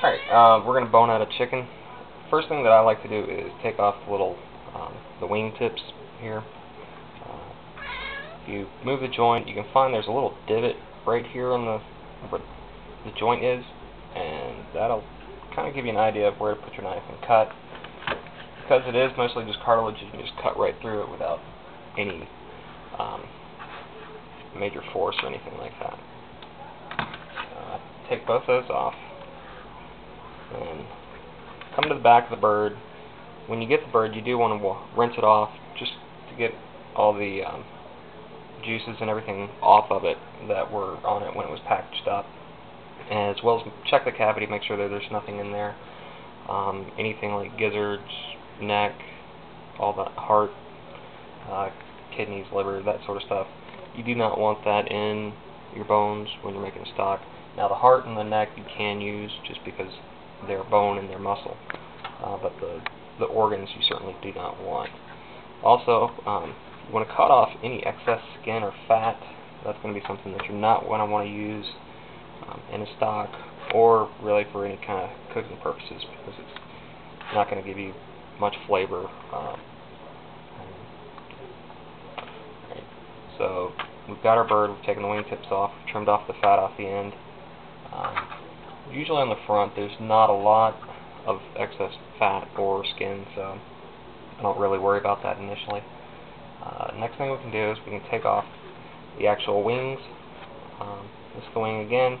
Alright, we're going to bone out a chicken. First thing that I like to do is take off the wing tips here. If you move the joint, you can find there's a little divot right here on where the joint is, and that'll kind of give you an idea of where to put your knife and cut. Because it is mostly just cartilage, you can just cut right through it without any major force or anything like that. Take both those off and come to the back of the bird. When you get the bird, you do want to rinse it off just to get all the juices and everything off of it that were on it when it was packaged up, as well as check the cavity, make sure that there's nothing in there, anything like gizzards, neck, all the heart, kidneys, liver, that sort of stuff. You do not want that in your bones when you're making a stock. Now the heart and the neck you can use just because they're bone and they're muscle, but the organs you certainly do not want. Also, you want to cut off any excess skin or fat. That's going to be something that you're not going to want to use in a stock or really for any kind of cooking purposes, because it's not going to give you much flavor. So we've got our bird, we've taken the wing tips off, trimmed off the fat off the end. Usually on the front there's not a lot of excess fat or skin, so I don't really worry about that initially. Next thing we can do is we can take off the actual wings. This is the wing again.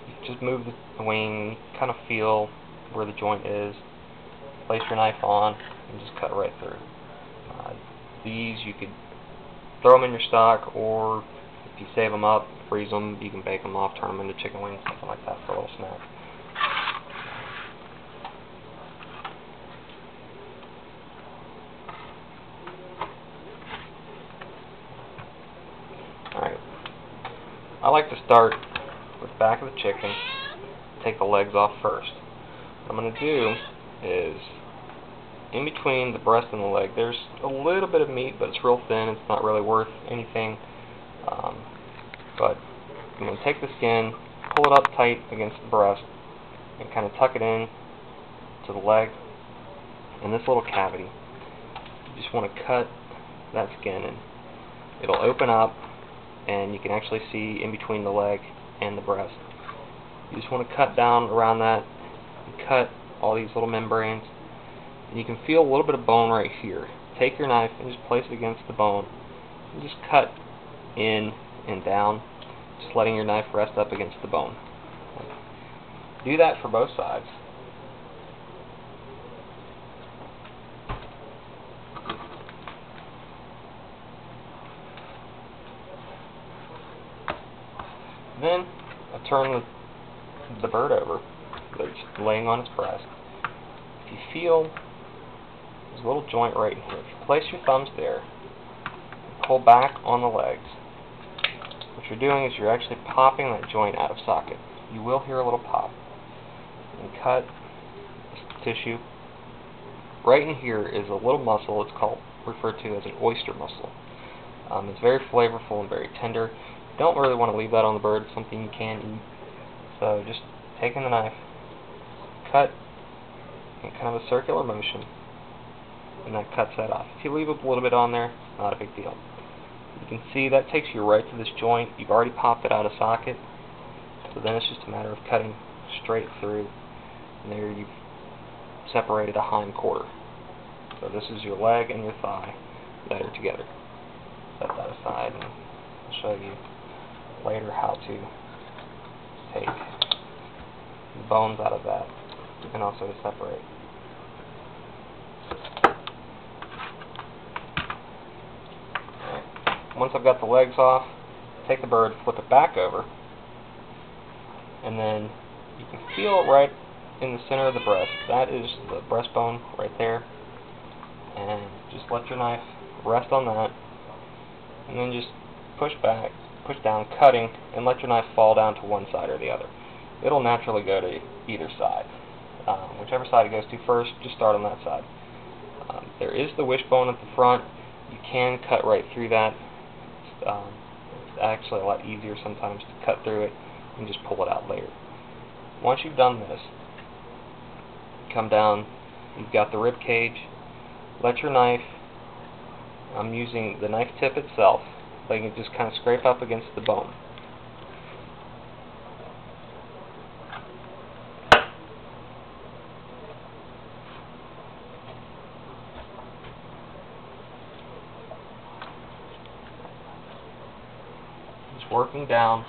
You just move the wing, kind of feel where the joint is, place your knife on, and just cut right through. These you could throw them in your stock, or if you save them up, freeze them, you can bake them off, turn them into chicken wings, something like that for a little snack. Alright, I like to start with the back of the chicken, take the legs off first. What I'm going to do is, in between the breast and the leg, there's a little bit of meat, but it's real thin, it's not really worth anything. But I'm going to take the skin, pull it up tight against the breast, and kind of tuck it in to the leg and this little cavity. You just want to cut that skin, and it'll open up, and you can actually see in between the leg and the breast. You just want to cut down around that and cut all these little membranes. And you can feel a little bit of bone right here. Take your knife and just place it against the bone and just cut in and down, just letting your knife rest up against the bone. Do that for both sides. Then I turn the bird over, that's laying on its breast. If you feel there's a little joint right in here, if you place your thumbs there, pull back on the legs, what you're doing is you're actually popping that joint out of socket. You will hear a little pop. And cut this tissue. Right in here is a little muscle. It's referred to as an oyster muscle. It's very flavorful and very tender. You don't really want to leave that on the bird. It's something you can eat. So just taking the knife, cut in kind of a circular motion, and that cuts that off. If you leave a little bit on there, not a big deal. You can see that takes you right to this joint. You've already popped it out of socket, so then it's just a matter of cutting straight through, and there you've separated a hind quarter. So this is your leg and your thigh that are together. Set that aside, and I'll show you later how to take the bones out of that, and also to separate. Once I've got the legs off, take the bird, flip it back over, and then you can feel it right in the center of the breast. That is the breastbone right there. And just let your knife rest on that, and then just push back, push down, cutting, and let your knife fall down to one side or the other. It'll naturally go to either side. Whichever side it goes to first, just start on that side. There is the wishbone at the front. You can cut right through that. It's actually a lot easier sometimes to cut through it and just pull it out later. Once you've done this, come down, you've got the rib cage. Let your knife, I'm using the knife tip itself, letting it just kind of scrape up against the bone. Just working down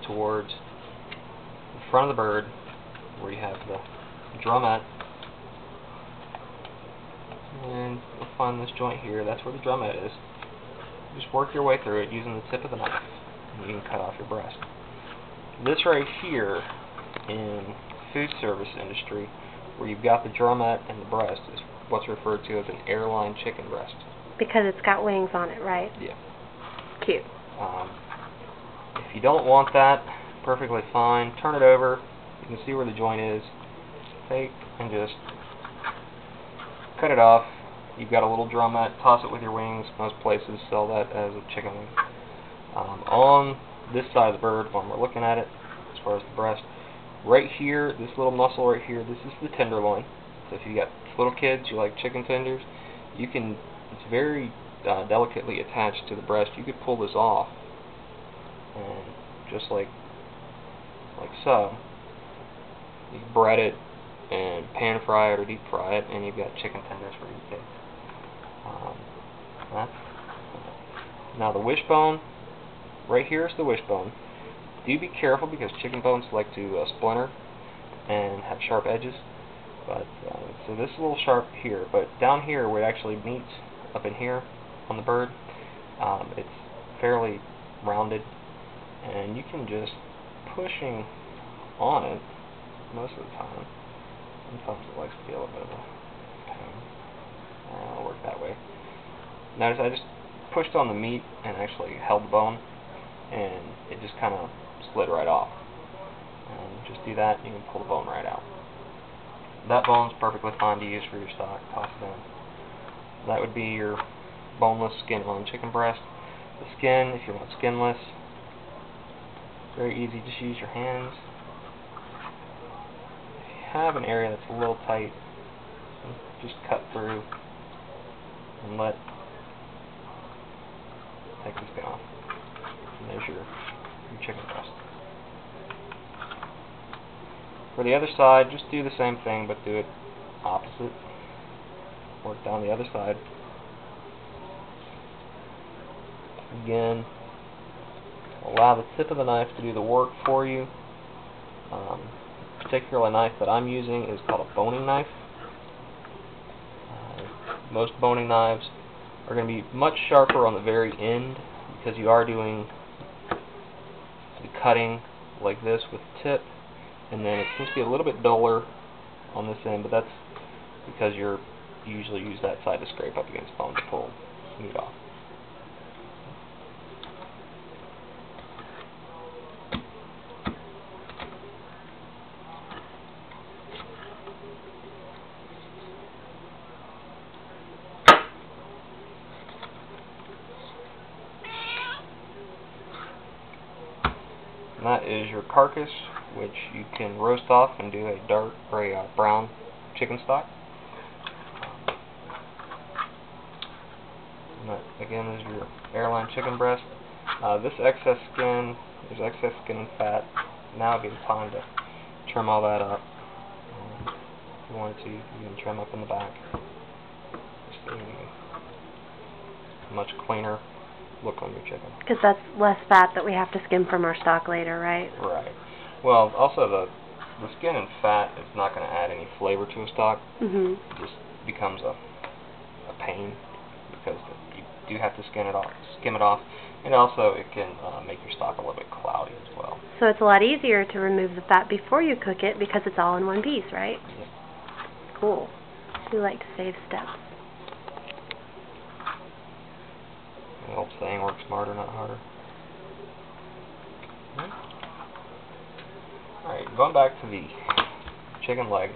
towards the front of the bird where you have the drumette. And you'll find this joint here, that's where the drumette is. Just work your way through it using the tip of the knife, and you can cut off your breast. This right here, in food service industry, where you've got the drumette and the breast, is what's referred to as an airline chicken breast. Because it's got wings on it, right? Yeah. Cute. If you don't want that, perfectly fine. Turn it over. You can see where the joint is. Take and just cut it off. You've got a little drumette. Toss it with your wings. Most places sell that as a chicken wing. On this side of the bird, when we're looking at it, as far as the breast, right here, this little muscle right here, this is the tenderloin. So if you got little kids, you like chicken tenders, you can. It's very delicately attached to the breast. You could pull this off, and just like so, you can bread it and pan fry it or deep fry it, and you've got chicken tenders for your kids. Now the wishbone, right here is the wishbone. Do be careful because chicken bones like to splinter and have sharp edges. But so this is a little sharp here, but down here where it actually meets up in here on the bird, it's fairly rounded, and you can just pushing on it most of the time. Sometimes it likes to be a little bit of a pain. I'll work that way. Notice I just pushed on the meat and actually held the bone, and it just kind of slid right off. And just do that, you can pull the bone right out. That bone's perfectly fine to use for your stock. Toss it in. That would be your boneless, skin-on chicken breast. The skin, if you want skinless, very easy. Just use your hands. If you have an area that's a little tight, just cut through and take the skin off. And there's your chicken breast. For the other side, just do the same thing, but do it opposite. Work down the other side. Again, allow the tip of the knife to do the work for you. The particular knife that I'm using is called a boning knife. Most boning knives are going to be much sharper on the very end because you are doing the cutting like this with the tip, and then it seems to be a little bit duller on this end, but that's because you usually use that side to scrape up against bone to pull meat off. And that is your carcass, which you can roast off and do a dark or a brown chicken stock. And that again is your airline chicken breast. This excess skin, there's excess skin and fat. Now would be the time to trim all that up. If you wanted to, you can trim up in the back. Just a much cleaner look on your chicken. Because that's less fat that we have to skim from our stock later, right? Right. Well, also the skin and fat is not going to add any flavor to a stock. Mm-hmm. It just becomes a pain because you do have to skim it off, and also it can make your stock a little bit cloudy as well. So it's a lot easier to remove the fat before you cook it because it's all in one piece, right? Yeah. Cool. We like to save steps. The old saying, work smarter, not harder. Alright, going back to the chicken leg.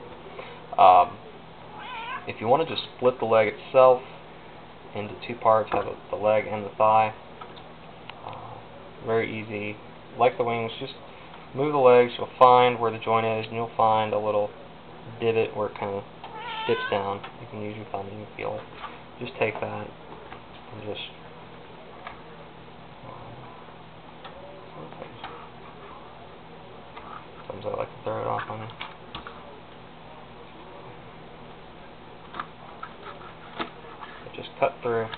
If you want to just split the leg itself into two parts, have the leg and the thigh, very easy. Like the wings, just move the legs, you'll find where the joint is, and you'll find a little divot where it kind of dips down. You can use your thumb and you feel it. Just take that and just sometimes I like to throw it off on you. But just cut through,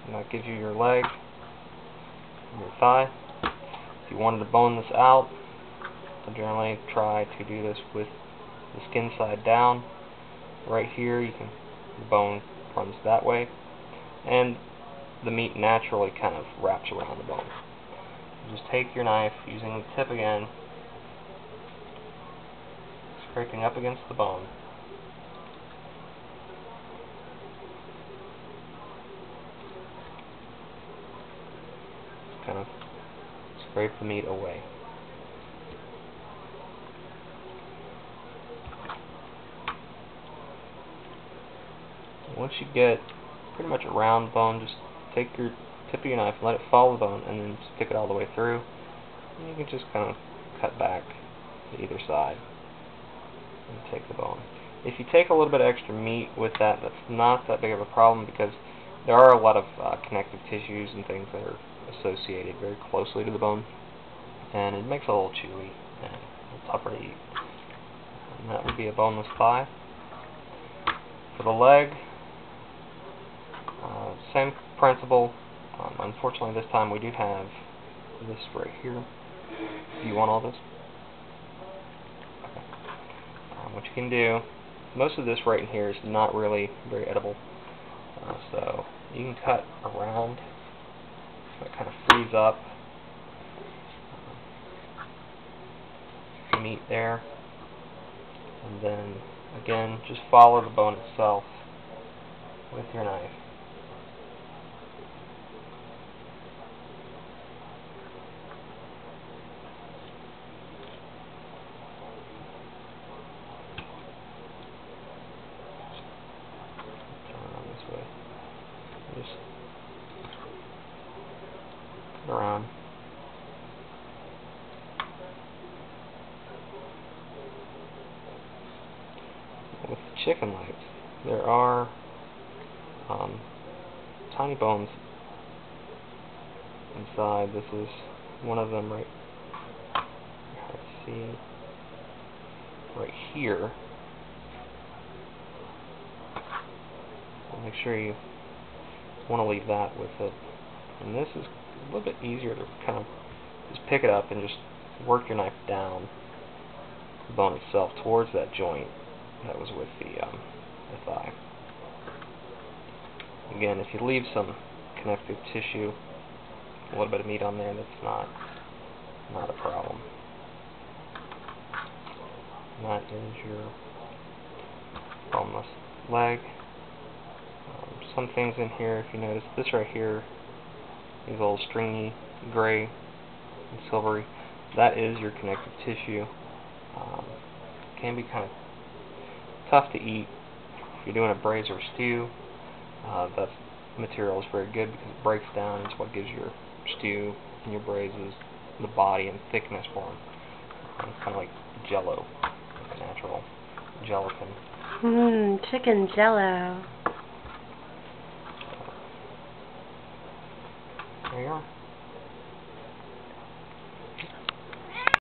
and that gives you your leg and your thigh. If you wanted to bone this out, I generally try to do this with the skin side down. Right here, the bone runs that way, and the meat naturally kind of wraps around the bone. You just take your knife, using the tip again, scraping up against the bone. Kind of scrape the meat away. Once you get pretty much a round bone, just take your tip of your knife, let it follow the bone, and then stick it all the way through. And you can just kind of cut back to either side and take the bone. If you take a little bit of extra meat with that, that's not that big of a problem, because there are a lot of connective tissues and things that are associated very closely to the bone, and it makes it a little chewy and a little tougher to eat. And that would be a boneless thigh. For the leg, same principle. Unfortunately, this time we do have this right here. Do you want all this? Okay. What you can do, most of this right in here is not really very edible, so you can cut around so it kind of frees up the meat there, and then again just follow the bone itself with your knife. Just cut around. With the chicken legs, there are tiny bones inside. This is one of them right. Let's see, right here. Make sure you want to leave that with it. And this is a little bit easier to kind of just pick it up and just work your knife down the bone itself towards that joint that was with the thigh. Again, if you leave some connective tissue, a little bit of meat on there, that's not a problem. And that is your boneless leg. Some things in here, if you notice, this right here is all stringy, gray, and silvery. That is your connective tissue. Can be kind of tough to eat. If you're doing a braise or stew, that material is very good because it breaks down. It's what gives your stew and your braises the body and thickness for them. It's kind of like Jello, like a natural gelatin. Chicken Jello. There you are.